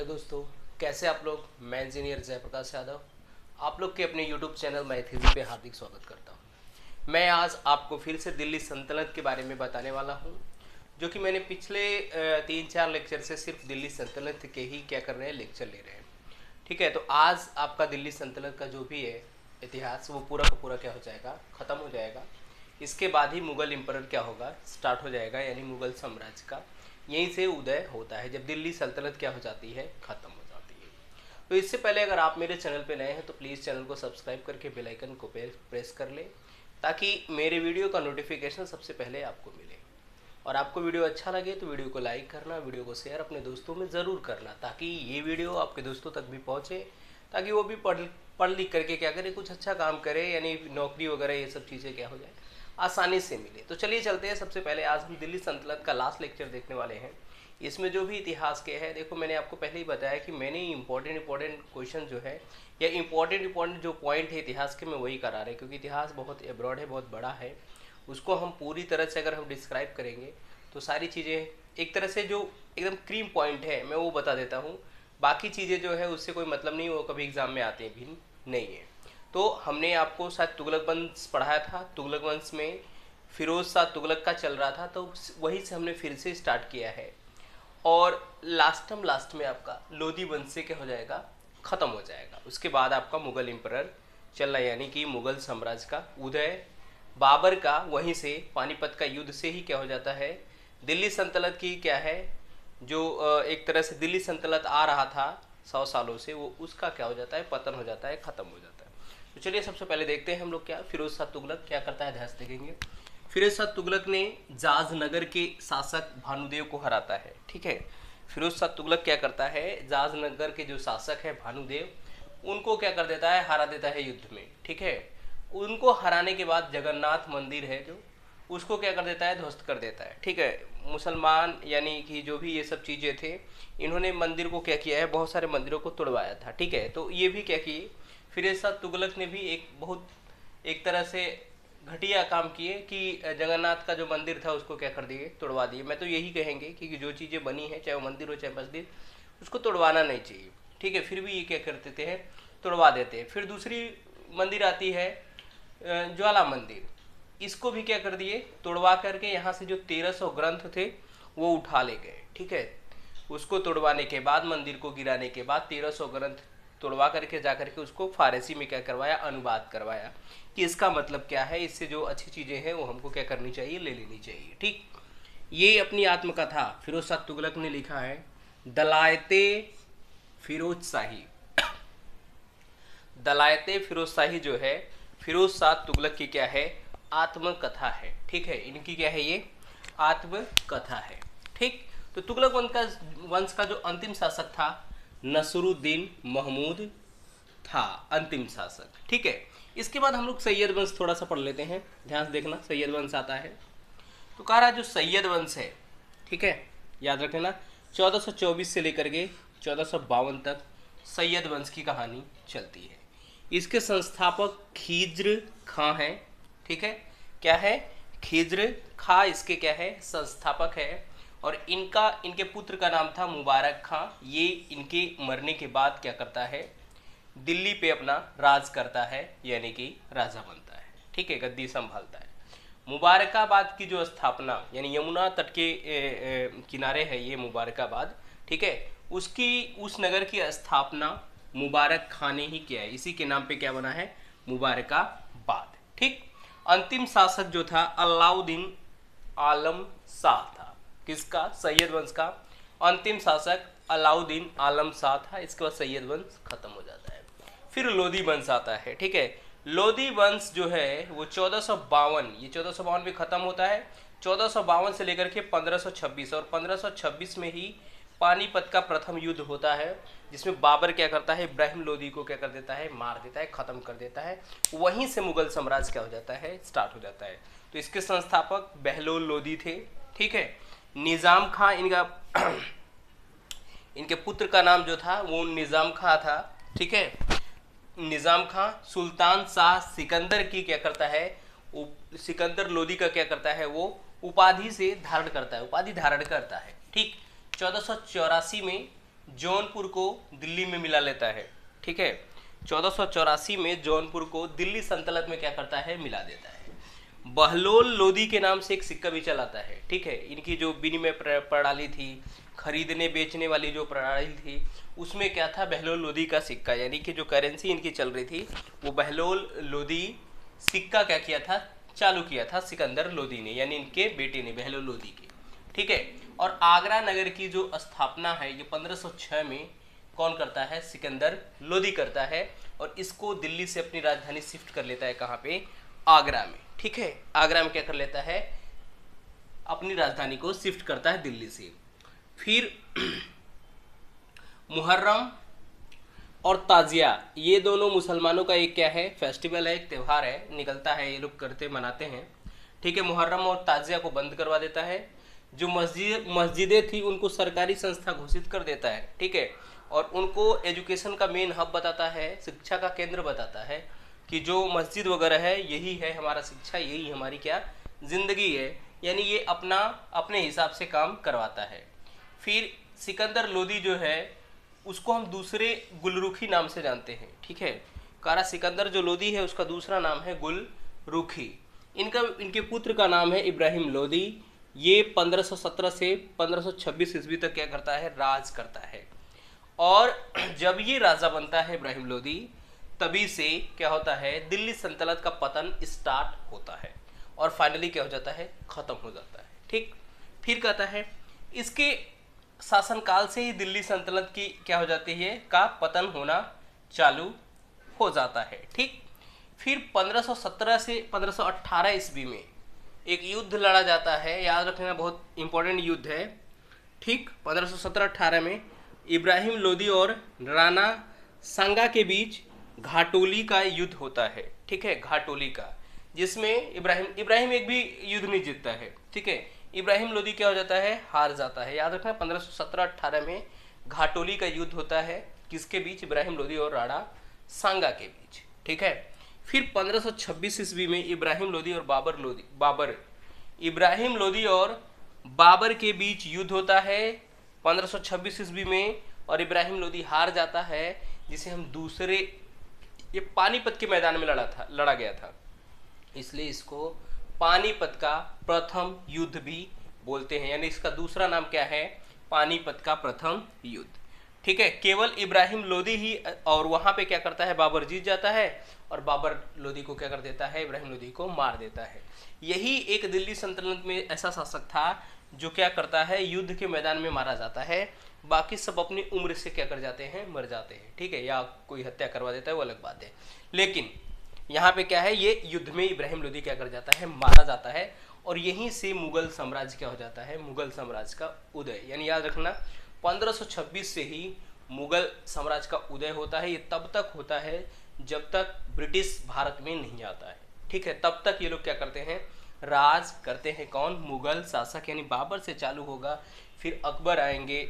दोस्तों, कैसे आप लोग। मैं इंजीनियर जयप्रकाश यादव आप लोग के अपने यूट्यूब चैनल मैथिली पे हार्दिक स्वागत करता हूं। मैं आज आपको फिर से दिल्ली सल्तनत के बारे में बताने वाला हूं, जो कि मैंने पिछले 3-4 लेक्चर से सिर्फ दिल्ली सल्तनत के ही क्या कर रहे हैं, लेक्चर ले रहे हैं। ठीक है, तो आज आपका दिल्ली सल्तनत का जो भी है इतिहास, वो पूरा का पूरा क्या हो जाएगा, ख़त्म हो जाएगा। इसके बाद ही मुग़ल एम्परर क्या होगा, स्टार्ट हो जाएगा, यानी मुग़ल साम्राज्य का यहीं से उदय होता है, जब दिल्ली सल्तनत क्या हो जाती है, ख़त्म हो जाती है। तो इससे पहले अगर आप मेरे चैनल पे नए हैं तो प्लीज़ चैनल को सब्सक्राइब करके बेल आइकन को प्रेस कर लें, ताकि मेरे वीडियो का नोटिफिकेशन सबसे पहले आपको मिले। और आपको वीडियो अच्छा लगे तो वीडियो को लाइक करना, वीडियो को शेयर अपने दोस्तों में ज़रूर करना, ताकि ये वीडियो आपके दोस्तों तक भी पहुँचे, ताकि वो भी पढ़ लिख करके क्या करे, कुछ अच्छा काम करे, यानी नौकरी वगैरह ये सब चीज़ें क्या हो जाए, आसानी से मिले। तो चलिए चलते हैं। सबसे पहले आज हम दिल्ली सल्तनत का लास्ट लेक्चर देखने वाले हैं। इसमें जो भी इतिहास के है, देखो मैंने आपको पहले ही बताया कि मैंने इंपॉर्टेंट क्वेश्चन जो है, या इंपॉर्टेंट जो पॉइंट है इतिहास के, मैं वही करा रहे हैं, क्योंकि इतिहास बहुत एब्रॉड है, बहुत बड़ा है। उसको हम पूरी तरह से अगर हम डिस्क्राइब करेंगे तो सारी चीज़ें एक तरह से जो एकदम क्रीम पॉइंट है मैं वो बता देता हूँ। बाकी चीज़ें जो है उससे कोई मतलब नहीं, वो कभी एग्ज़ाम में आते भी नहीं है। तो हमने आपको शायद तुगलक वंश पढ़ाया था। तुगलक वंश में फिरोज शाह तुगलक का चल रहा था, तो वहीं से हमने फिर से स्टार्ट किया है। और लास्ट में आपका लोधी वंश से क्या हो जाएगा, ख़त्म हो जाएगा। उसके बाद आपका मुग़ल एम्परर चल रहा है, यानी कि मुग़ल साम्राज्य का उदय। बाबर का वहीं से पानीपत का युद्ध से ही क्या हो जाता है, दिल्ली सल्तनत की क्या है, जो एक तरह से दिल्ली सल्तनत आ रहा था 100 सालों से, वो उसका क्या हो जाता है, पतन हो जाता है, ख़त्म हो जाता है। तो चलिए सबसे पहले देखते हैं हम लोग क्या फिरोज शाह तुगलक क्या करता है, ध्यान से देखेंगे। फिरोज शाह तुगलक ने जाजनगर के शासक भानुदेव को हराता है। ठीक है, फिरोज शाह तुगलक क्या करता है, जाजनगर के जो शासक है भानुदेव, उनको क्या कर देता है, हरा देता है युद्ध में। ठीक है, उनको हराने के बाद जगन्नाथ मंदिर है जो, उसको क्या कर देता है, ध्वस्त कर देता है। ठीक है, मुसलमान यानी कि जो भी ये सब चीज़ें थे, इन्होंने मंदिर को क्या किया है, बहुत सारे मंदिरों को तोड़वाया था। ठीक है, तो ये भी क्या किए, फिरोज शाह तुगलक ने भी एक तरह से घटिया काम किए कि जगन्नाथ का जो मंदिर था उसको क्या कर दिए, तोड़वा दिए। मैं तो यही कहेंगे कि जो चीज़ें बनी है, चाहे वो मंदिर हो चाहे मस्जिद, उसको तोड़वाना नहीं चाहिए। ठीक है, फिर भी ये क्या कर देते हैं, तोड़वा देते हैं। फिर दूसरी मंदिर आती है ज्वाला मंदिर, इसको भी क्या कर दिए, तोड़वा करके यहाँ से जो 1300 ग्रंथ थे वो उठा ले गए। ठीक है, उसको तोड़वाने के बाद, मंदिर को गिराने के बाद 1300 ग्रंथ तोड़वा करके जा करके उसको फारसी में क्या करवाया, अनुवाद करवाया, कि इसका मतलब क्या है, इससे जो अच्छी चीज़ें हैं वो हमको क्या करनी चाहिए, ले लेनी चाहिए। ठीक, ये अपनी आत्मकथा फिरोज शाह तुगलक ने लिखा है, दलायते फिरोज शाही। दलायते फिरोज शाही जो है, फिरोज शाह तुगलक की क्या है, आत्मकथा है। ठीक है, इनकी क्या है, ये आत्मकथा है। ठीक, तो तुगलक वंश का जो अंतिम शासक था, नसरुद्दीन महमूद था अंतिम शासक। ठीक है, इसके बाद हम लोग सैयद वंश थोड़ा सा पढ़ लेते हैं, ध्यान से देखना। सैयद वंश आता है तो कह रहा है जो सैयद वंश है, ठीक है, याद रखना, 1424 से लेकर के 1452 तक सैयद वंश की कहानी चलती है। इसके संस्थापक खिज्र खां हैं। ठीक है, क्या है, खिज्र खां इसके क्या है, संस्थापक है। और इनके पुत्र का नाम था मुबारक खां। ये इनके मरने के बाद क्या करता है, दिल्ली पे अपना राज करता है, यानी कि राजा बनता है। ठीक है, गद्दी संभालता है। मुबारकाबाद की जो स्थापना, यानी यमुना तट के किनारे है ये मुबारकाबाद। ठीक है, उस नगर की स्थापना मुबारक खां ने ही किया है, इसी के नाम पे क्या बना है, मुबारकाबाद। ठीक, अंतिम शासक जो था अलाउद्दीन आलम शाह था। किसका, सैयद वंश का अंतिम शासक अलाउद्दीन आलम शाह था। इसके बाद सैयद वंश खत्म हो जाता है। फिर लोधी वंश आता है। ठीक है, लोधी वंश जो है वो 1452, ये 1452 में खत्म होता है। 1452 से लेकर के 1526, और 1526 में ही पानीपत का प्रथम युद्ध होता है, जिसमें बाबर क्या करता है, इब्राहिम लोधी को क्या कर देता है, मार देता है, खत्म कर देता है। वहीं से मुगल साम्राज्य क्या हो जाता है, स्टार्ट हो जाता है। तो इसके संस्थापक बहलोल लोधी थे। ठीक है, निज़ाम खां इनके पुत्र का नाम जो था वो निज़ाम खां था। ठीक है, निज़ाम खां सुल्तान शाह सिकंदर की क्या करता है, सिकंदर लोधी का क्या करता है, वो उपाधि से धारण करता है, उपाधि धारण करता है। ठीक, 1484 में जौनपुर को दिल्ली में मिला लेता है। ठीक है, 1484 में जौनपुर को दिल्ली सल्तनत में क्या करता है, मिला देता है। बहलोल लोदी के नाम से एक सिक्का भी चलाता है। ठीक है, इनकी जो विनिमय प्रणाली थी, खरीदने बेचने वाली जो प्रणाली थी, उसमें क्या था, बहलोल लोदी का सिक्का, यानी कि जो करेंसी इनकी चल रही थी वो बहलोल लोदी सिक्का क्या किया था, चालू किया था सिकंदर लोदी ने, यानी इनके बेटे ने, बहलोल लोदी के। ठीक है, और आगरा नगर की जो स्थापना है ये 1506 में कौन करता है, सिकंदर लोदी करता है, और इसको दिल्ली से अपनी राजधानी शिफ्ट कर लेता है, कहाँ पे, आगरा में। ठीक है, आगरा में क्या कर लेता है, अपनी राजधानी को शिफ्ट करता है दिल्ली से। फिर मुहर्रम और ताजिया, ये दोनों मुसलमानों का एक क्या है, फेस्टिवल है, एक त्यौहार है, निकलता है, ये लोग करते मनाते हैं। ठीक है, मुहर्रम और ताजिया को बंद करवा देता है। जो मस्जिदें थी उनको सरकारी संस्था घोषित कर देता है। ठीक है, और उनको एजुकेशन का मेन हब बताता है, शिक्षा का केंद्र बताता है कि जो मस्जिद वगैरह है यही है हमारा शिक्षा, यही हमारी क्या जिंदगी है, यानी ये अपने हिसाब से काम करवाता है। फिर सिकंदर लोदी जो है उसको हम दूसरे गुलरुखी नाम से जानते हैं। ठीक है, कारा सिकंदर जो लोदी है उसका दूसरा नाम है गुलरुखी। इनके पुत्र का नाम है इब्राहिम लोदी। ये 1517 से 1526 ईस्वी तक क्या करता है, राज करता है। और जब ये राजा बनता है इब्राहिम लोदी, तभी से क्या होता है, दिल्ली सल्तनत का पतन स्टार्ट होता है और फाइनली क्या हो जाता है, खत्म हो जाता है। ठीक, फिर कहता है इसके शासनकाल से ही दिल्ली सल्तनत की क्या हो जाती है, का पतन होना चालू हो जाता है। ठीक, फिर 1517 से 1518 ईस्वी में एक युद्ध लड़ा जाता है, याद रखना बहुत इंपॉर्टेंट युद्ध है। ठीक, 1517-18 में इब्राहिम लोदी और राणा सांगा के बीच घाटोली का युद्ध होता है। ठीक है, घाटोली का, जिसमें इब्राहिम एक भी युद्ध नहीं जीतता है। ठीक है, इब्राहिम लोदी क्या हो जाता है, हार जाता है। याद रखना 1517-18 में घाटोली का युद्ध होता है, किसके बीच, इब्राहिम लोदी और राणा सांगा के बीच। ठीक है, फिर 1526 ईस्वी में इब्राहिम लोदी और इब्राहिम लोदी और बाबर के बीच युद्ध होता है 1526 ईस्वी में, और इब्राहिम लोदी हार जाता है, जिसे हम दूसरे, ये पानीपत के मैदान में लड़ा गया था, इसलिए इसको पानीपत का प्रथम युद्ध भी बोलते हैं, यानी इसका दूसरा नाम क्या है, पानीपत का प्रथम युद्ध। ठीक है, केवल इब्राहिम लोदी ही, और वहां पे क्या करता है, बाबर जीत जाता है और बाबर लोदी को क्या कर देता है, इब्राहिम लोदी को मार देता है। यही एक दिल्ली सल्तनत में ऐसा शासक था जो क्या करता है, युद्ध के मैदान में मारा जाता है, बाकी सब अपनी उम्र से क्या कर जाते हैं, मर जाते हैं। ठीक है, या कोई हत्या करवा देता है, वो अलग बात है, लेकिन यहाँ पे क्या है, ये युद्ध में इब्राहिम लोदी क्या कर जाता है, मारा जाता है, और यहीं से मुगल साम्राज्य क्या हो जाता है, मुगल साम्राज्य का उदय। यानी याद रखना 1526 से ही मुगल साम्राज्य का उदय होता है। ये तब तक होता है जब तक ब्रिटिश भारत में नहीं आता है। ठीक है, तब तक ये लोग क्या करते हैं, राज करते हैं। कौन, मुगल शासक, यानी बाबर से चालू होगा, फिर अकबर आएंगे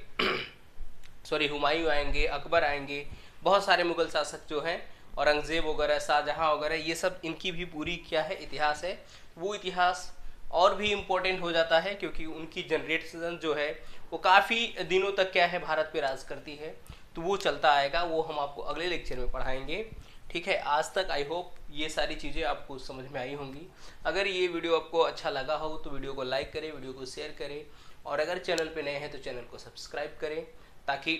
हुमायूं आएंगे, अकबर आएंगे, बहुत सारे मुगल शासक जो हैं, औरंगजेब वगैरह, शाहजहां वगैरह, ये सब इनकी भी पूरी क्या है, इतिहास है। वो इतिहास और भी इम्पोर्टेंट हो जाता है क्योंकि उनकी जनरेशन जो है वो काफ़ी दिनों तक क्या है, भारत पे राज करती है, तो वो चलता आएगा, वो हम आपको अगले लेक्चर में पढ़ाएंगे। ठीक है, आज तक आई होप ये सारी चीज़ें आपको समझ में आई होंगी। अगर ये वीडियो आपको अच्छा लगा हो तो वीडियो को लाइक करें, वीडियो को शेयर करें, और अगर चैनल पे नए हैं तो चैनल को सब्सक्राइब करें, ताकि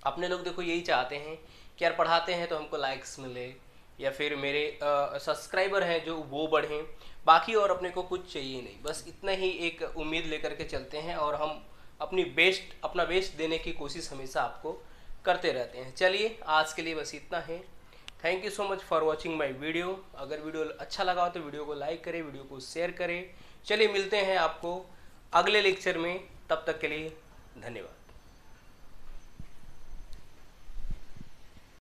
अपने लोग देखो यही चाहते हैं कि यार पढ़ाते हैं तो हमको लाइक्स मिले, या फिर मेरे सब्सक्राइबर हैं जो वो बढ़ें, बाकी और अपने को कुछ चाहिए नहीं, बस इतना ही एक उम्मीद लेकर के चलते हैं, और हम अपना बेस्ट देने की कोशिश हमेशा आपको करते रहते हैं। चलिए आज के लिए बस इतना है। Thank you so much for watching my video. अगर वीडियो अच्छा लगा हो तो वीडियो को लाइक करें, वीडियो को शेयर करें। चलिए मिलते हैं आपको अगले लेक्चर में, तब तक के लिए धन्यवाद।